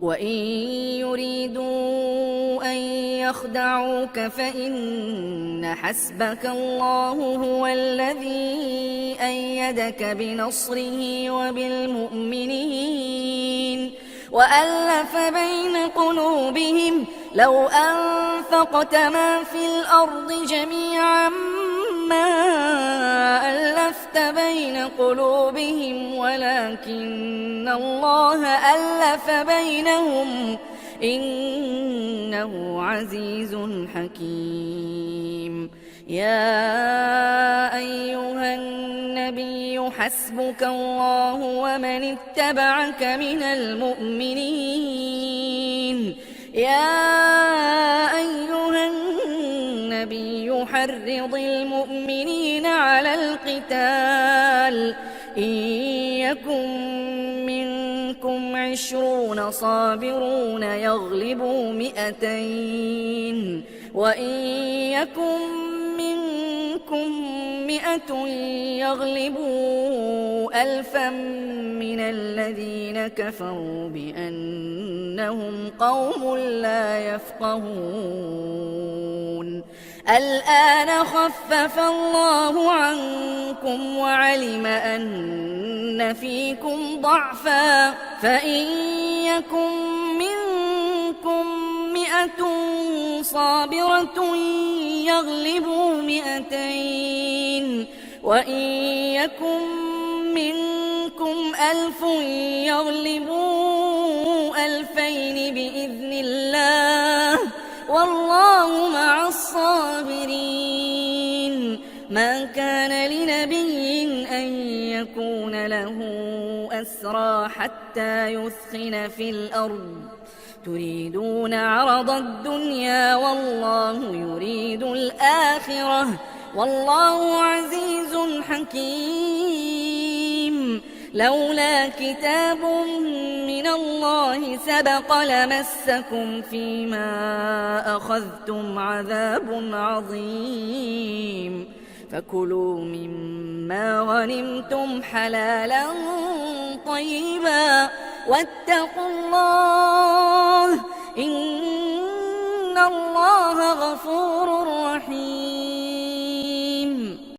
وإن يريدوا أن يخدعوك فإن حسبك الله هو الذي أيدك بنصره وبالمؤمنين وألف بين قلوبهم لو أنفقت ما في الأرض جميعا ما ألفت بين قلوبهم ولكن الله ألف بينهم إنه عزيز حكيم. يا أيها النبي حسبك الله ومن اتبعك من المؤمنين. يا أيها النبي حرض المؤمنين على القتال إن يكن منكم 20 صابرون يغلبوا 200 وإن يكن منكم 100 يغلبوا 1000 من الذين كفروا بأنهم قوم لا يفقهون. الآن خفف الله عنكم وعلم أن فيكم ضعفا فإن يكن منكم 100 صابرة يغلبوا 200 وإن يكن منكم 1000 يغلبوا 2000 بإذن الله والله مع الصابرين. ما كان لنبي أن يكون له أسرى حتى يثخن في الأرض تريدون عرض الدنيا والله يريد الآخرة والله عزيز حكيم. لولا كتاب من الله سبق لمسكم فيما أخذتم عذاب عظيم فكلوا مما غنمتم حلالا طيبا واتقوا الله إن الله غفور رحيم.